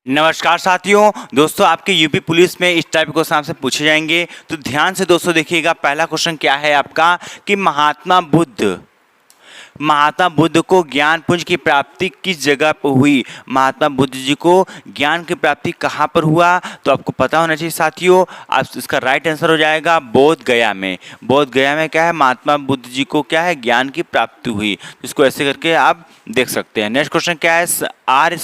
नमस्कार साथियों। दोस्तों, आपके यूपी पुलिस में इस टाइप के क्वेश्चन आपसे पूछे जाएंगे, तो ध्यान से दोस्तों देखिएगा। पहला क्वेश्चन क्या है आपका कि महात्मा बुद्ध को ज्ञान पुंज की प्राप्ति किस जगह पर हुई। महात्मा बुद्ध जी को ज्ञान की प्राप्ति कहाँ पर हुआ, तो आपको पता होना चाहिए साथियों। आप इसका राइट आंसर हो जाएगा बोध गया में। बोध गया में क्या है, महात्मा बुद्ध जी को क्या है, ज्ञान की प्राप्ति हुई। इसको ऐसे करके आप देख सकते हैं। नेक्स्ट क्वेश्चन क्या है, आर्य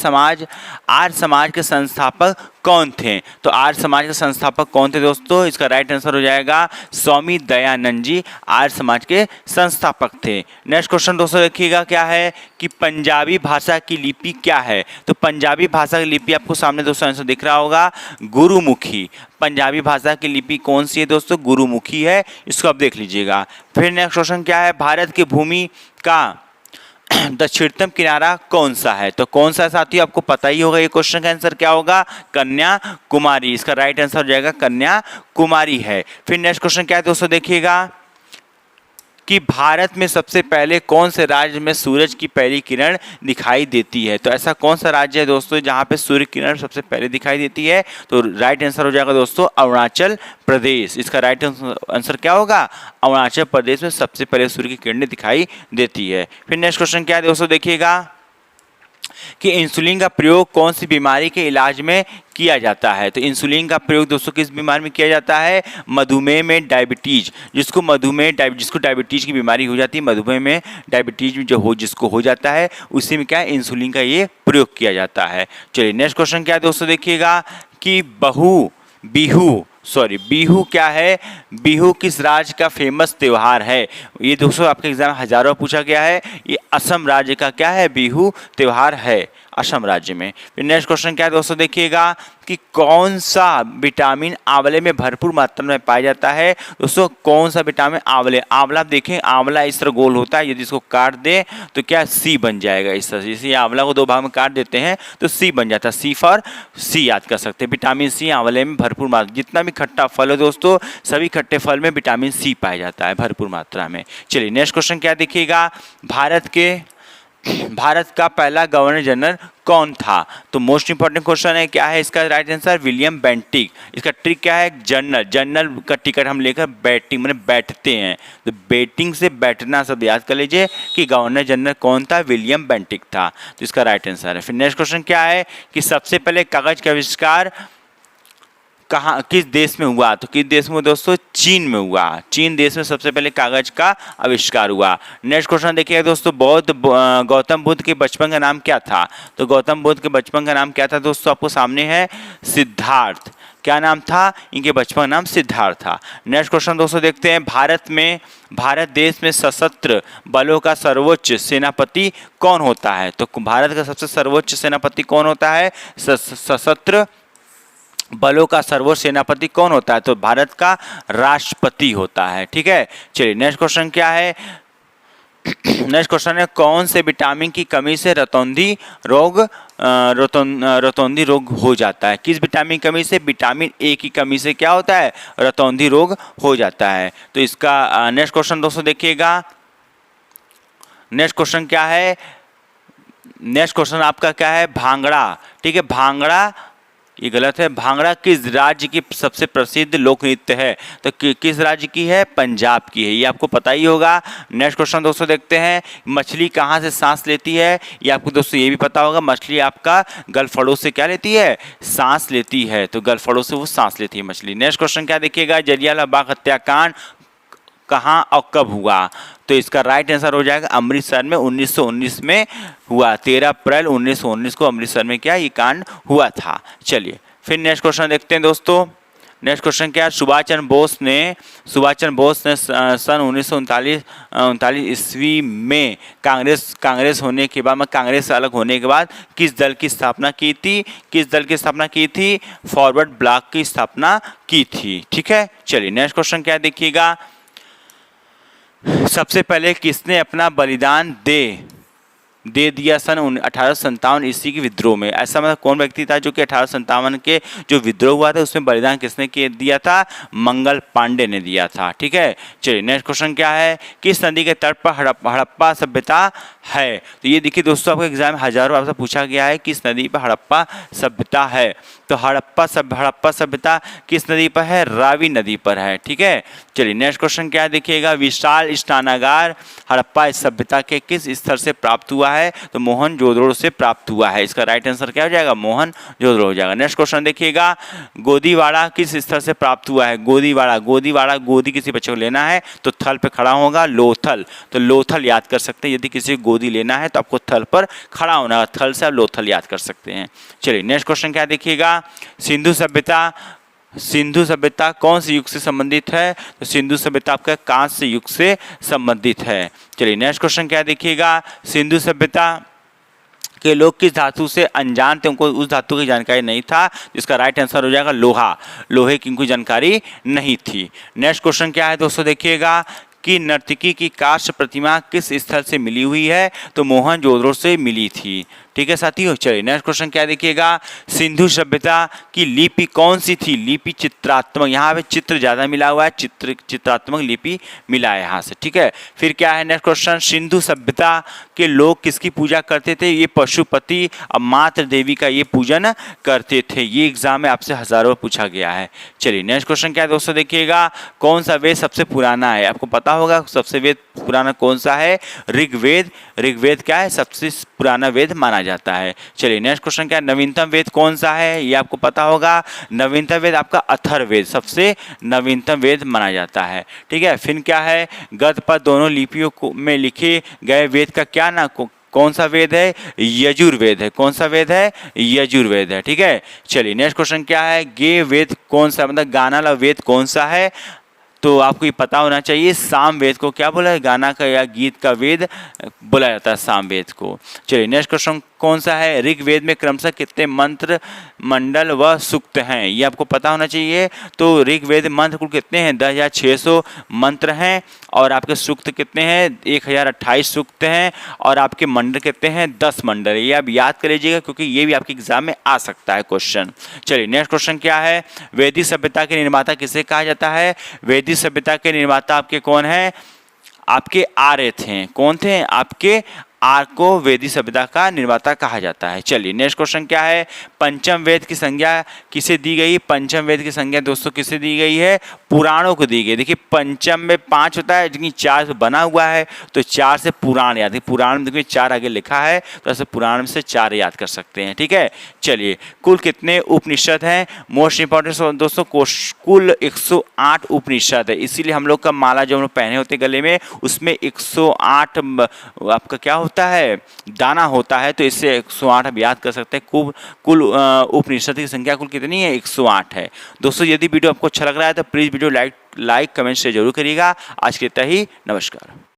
समाज के संस्थापक कौन थे। तो आर्य समाज के संस्थापक कौन थे दोस्तों, इसका राइट आंसर हो जाएगा स्वामी दयानंद जी आर्य समाज के संस्थापक थे। नेक्स्ट क्वेश्चन दोस्तों देखिएगा क्या है कि पंजाबी भाषा की लिपि क्या है। तो पंजाबी भाषा की लिपि आपको सामने दोस्तों आंसर दिख रहा होगा, गुरुमुखी। पंजाबी भाषा की लिपि कौन सी है दोस्तों, गुरुमुखी है। इसको आप देख लीजिएगा। फिर नेक्स्ट क्वेश्चन क्या है, भारत की भूमि का दक्षिणतम किनारा कौन सा है। तो कौन सा साथी आपको पता ही होगा। ये क्वेश्चन का आंसर क्या होगा, कन्याकुमारी। इसका राइट आंसर हो जाएगा कन्याकुमारी है। फिर नेक्स्ट क्वेश्चन क्या है दोस्तों देखिएगा कि भारत में सबसे पहले कौन से राज्य में सूरज की पहली किरण दिखाई देती है। तो ऐसा कौन सा राज्य है दोस्तों जहां पे सूर्य किरण सबसे पहले दिखाई देती है। तो राइट आंसर हो जाएगा दोस्तों अरुणाचल प्रदेश। इसका राइट आंसर क्या होगा, अरुणाचल प्रदेश में सबसे पहले सूर्य की किरणें दिखाई देती है। फिर नेक्स्ट क्वेश्चन क्या है दोस्तों देखिएगा कि इंसुलिन का प्रयोग कौन सी बीमारी के इलाज में किया जाता है। तो इंसुलिन का प्रयोग दोस्तों किस बीमारी में किया जाता है, मधुमेह में, डायबिटीज। जिसको डायबिटीज की बीमारी हो जाती है, मधुमेह में, डायबिटीज जिसको हो जाता है, उसी में क्या है, इंसुलिन का ये प्रयोग किया जाता है। चलिए नेक्स्ट क्वेश्चन क्या है दोस्तों देखिएगा कि बिहू क्या है, बिहू किस राज्य का फेमस त्यौहार है। ये दोस्तों आपके एग्जाम हजारों पूछा गया है। ये असम राज्य का क्या है, बिहू त्यौहार है असम राज्य में। फिर नेक्स्ट क्वेश्चन क्या है दोस्तों देखिएगा कि कौन सा विटामिन आंवले में भरपूर मात्रा में पाया जाता है। दोस्तों कौन सा विटामिन, आंवला आप देखें, आंवला इस तरह गोल होता है, यदि इसको काट दे तो क्या सी बन जाएगा। इस तरह से इसी आंवला को दो भाग में काट देते हैं तो सी बन जाता है। सी फॉर सी याद कर सकते हैं। विटामिन सी आंवले में भरपूर मात्रा, जितना भी खट्टा फल है दोस्तों, सभी खट्टे फल में विटामिन सी पाया जाता है भरपूर मात्रा में। चलिए नेक्स्ट क्वेश्चन क्या देखिएगा, भारत का पहला गवर्नर जनरल कौन था। तो मोस्ट इंपॉर्टेंट क्वेश्चन है, क्या है इसका राइट आंसर, विलियम बेंटिक। इसका ट्रिक क्या है, जनरल का टिकट हम लेकर बैटिंग मैंने बैठते हैं, तो बैटिंग से बैठना सब याद कर लीजिए कि गवर्नर जनरल कौन था, विलियम बेंटिक था। तो इसका राइट आंसर है। फिर नेक्स्ट क्वेश्चन क्या है कि सबसे पहले कागज का आविष्कार कहाँ, किस देश में हुआ। तो किस देश में दोस्तों, चीन में हुआ। चीन देश में सबसे पहले कागज का आविष्कार हुआ। नेक्स्ट क्वेश्चन देखिए दोस्तों, गौतम बुद्ध के बचपन का नाम क्या था। तो गौतम बुद्ध के बचपन का नाम क्या था दोस्तों, आपको सामने है सिद्धार्थ। क्या नाम था, इनके बचपन का नाम सिद्धार्थ था। नेक्स्ट क्वेश्चन दोस्तों देखते हैं, भारत देश में सशस्त्र बलों का सर्वोच्च सेनापति कौन होता है। तो भारत का सबसे सर्वोच्च सेनापति कौन होता है, सशस्त्र बलों का सर्वोच्च सेनापति कौन होता है। तो भारत का राष्ट्रपति होता है। ठीक है, चलिए नेक्स्ट क्वेश्चन क्या है, नेक्स्ट क्वेश्चन है कौन से विटामिन की कमी से रतौंधी रोग हो जाता है। किस विटामिन की कमी से, विटामिन ए की कमी से क्या होता है, रतौंधी रोग हो जाता है। तो इसका नेक्स्ट क्वेश्चन दोस्तों देखिएगा, नेक्स्ट क्वेश्चन क्या है, नेक्स्ट क्वेश्चन आपका क्या है, भांगड़ा। ठीक है, भांगड़ा, ये गलत है। भांगड़ा किस राज्य की सबसे प्रसिद्ध लोक नृत्य है। तो किस राज्य की है, पंजाब की है, ये आपको पता ही होगा। नेक्स्ट क्वेश्चन दोस्तों देखते हैं, मछली कहाँ से सांस लेती है। ये आपको दोस्तों ये भी पता होगा, मछली आपका गलफड़ों से क्या लेती है, सांस लेती है। तो गलफड़ों से वो सांस लेती है मछली। नेक्स्ट क्वेश्चन क्या देखिएगा, जलियांवाला बाग हत्याकांड कहाँ और कब हुआ। तो इसका राइट आंसर हो जाएगा अमृतसर में 1919 में हुआ। 13 अप्रैल 1919 को अमृतसर में क्या ये कांड हुआ था। चलिए फिर नेक्स्ट क्वेश्चन देखते हैं दोस्तों। नेक्स्ट क्वेश्चन क्या है, सुभाष चंद्र बोस ने सन 1939 ईस्वी में कांग्रेस होने के बाद, कांग्रेस से अलग होने के बाद किस दल की स्थापना की थी, फॉरवर्ड ब्लॉक की स्थापना की थी। ठीक है, चलिए नेक्स्ट क्वेश्चन क्या देखिएगा, सबसे पहले किसने अपना बलिदान दे दिया सन 1857 ईस्वी के विद्रोह में। ऐसा मतलब कौन व्यक्ति था जो कि 1857 के जो विद्रोह हुआ था उसमें बलिदान किसने दिया था? मंगल पांडे ने दिया था। ठीक है, चलिए नेक्स्ट क्वेश्चन क्या है? किस नदी के तट पर हड़प्पा सभ्यता है? तो ये देखिए दोस्तों, आपको एग्जाम में हजारों आपसे पूछा गया है किस नदी पर हड़प्पा सभ्यता है। तो हड़प्पा सभ्यता किस नदी पर है? रावी नदी पर है। ठीक है, चलिए नेक्स्ट क्वेश्चन क्या देखिएगा? विशाल स्नानागार हड़प्पा सभ्यता के किस स्थल से प्राप्त हुआ है? तो मोहनजोदड़ो से प्राप्त हुआ है। इसका राइट आंसर क्या हो जाएगा? मोहनजोदड़ो हो जाएगा। नेक्स्ट क्वेश्चन देखिएगा, गोदीवाड़ा किस स्थल से प्राप्त हुआ है? गोदीवाड़ा गोदी किसी बच्चे को लेना है तो थल पे खड़ा होगा, लोथल। तो लोथल याद कर सकते हैं, यदि किसी को गोदी लेना है तो आपको थल पर खड़ा होना, थल से आप लोथल याद कर सकते हैं। चलिए नेक्स्ट क्वेश्चन क्या देखिएगा? सिंधु सभ्यता कौन से युग से संबंधित है? तो सिंधु सभ्यता आपका कांस्य युग से संबंधित है। चलिए नेक्स्ट क्वेश्चन क्या देखिएगा? सिंधु सभ्यता के लोग किस धातु से अनजान थे? उनको उस धातु की जानकारी नहीं था, जिसका राइट आंसर हो जाएगा लोहा। लोहे की उनको जानकारी नहीं थी। नेक्स्ट क्वेश्चन क्या है दोस्तों देखिएगा कि नर्तकी की काष्ठ प्रतिमा किस स्थल से मिली हुई है? तो मोहनजोदड़ो से मिली थी। ठीक है साथियों, चलिए नेक्स्ट क्वेश्चन क्या देखिएगा? सिंधु सभ्यता की लिपि कौन सी थी? लिपि चित्रात्मक, यहाँ पे चित्र ज्यादा मिला हुआ है, चित्रात्मक लिपि मिला है यहाँ से। ठीक है, फिर क्या है नेक्स्ट क्वेश्चन? सिंधु सभ्यता के लोग किसकी पूजा करते थे? ये पशुपति और मातृ देवी का ये पूजन करते थे। ये एग्जाम में आपसे हजारों पूछा गया है। चलिए नेक्स्ट क्वेश्चन क्या है दोस्तों देखिएगा? कौन सा वेद सबसे पुराना है? आपको पता होगा सबसे वेद पुराना कौन सा है? ऋग्वेद। ऋग्वेद क्या है? सबसे पुराना वेद माना जाता है। चलिए नेक्स्ट क्वेश्चन क्या है? नवीनतम वेद कौन सा है? ये आपको पता होगा। नवीनतम वेद आपका अथर्ववेद सबसे नवीनतम वेद माना जाता है। ठीक है, फिर क्या है? गद्य पद दोनों लिपियों में लिखे गए वेद का क्या नाम? कौन सा वेद है? यजुर्वेद है। कौन सा वेद है? यजुर्वेद है। ठीक है, चलिए नेक्स्ट क्वेश्चन क्या है? गे वेद कौन सा, मतलब गाना वाला वेद कौन सा है? तो आपको ये पता होना चाहिए, साम वेद को क्या बोला है? गाना का या गीत का वेद बोला जाता है साम वेद को। चलिए नेक्स्ट क्वेश्चन कौन सा है? ऋग्वेद में क्रमशः कितने मंत्र, मंडल व सूक्त हैं? ये आपको पता होना चाहिए। तो ऋग्वेद मंत्र कुल कितने हैं? 10,600 मंत्र हैं। और आपके सूक्त कितने हैं? 1028 सूक्त हैं। और आपके मंडल कितने हैं? 10 मंडल। ये आप याद कर लीजिएगा क्योंकि ये भी आपके एग्जाम में आ सकता है क्वेश्चन। चलिए नेक्स्ट क्वेश्चन क्या है? वैदिक सभ्यता के निर्माता किसे कहा जाता है? वैदिक सभ्यता के निर्माता आपके कौन है? आपके आर्य थे। कौन थे? आपके आर्य को वैदिक सभ्यता का निर्माता कहा जाता है। चलिए नेक्स्ट क्वेश्चन क्या है? पंचम वेद की संज्ञा किसे दी गई? पंचम वेद की संज्ञा दोस्तों किसे दी गई है? पुराणों को दी गई। देखिए पंचम में 5 होता है, लेकिन 4 से बना हुआ है, तो 4 से पुराण याद है। पुराण में देखिए 4 आगे लिखा है, तो ऐसे पुराण में से 4 याद कर सकते हैं। ठीक है, चलिए कुल कितने उपनिषद हैं? मोस्ट इंपॉर्टेंट दोस्तों, कुल 108 उपनिषद है। इसीलिए हम लोग का माला जो हम लोग पहने होते गले में, उसमें 108 आपका क्या होता है? दाना होता है। तो इससे 108 आप याद कर सकते हैं। कुल उपनिषद की संख्या कुल कितनी है? 108 है। दोस्तों यदि वीडियो आपको अच्छा लग रहा है तो प्लीज़ वीडियो लाइक कमेंट से जरूर करिएगा। आज के इतना ही, नमस्कार।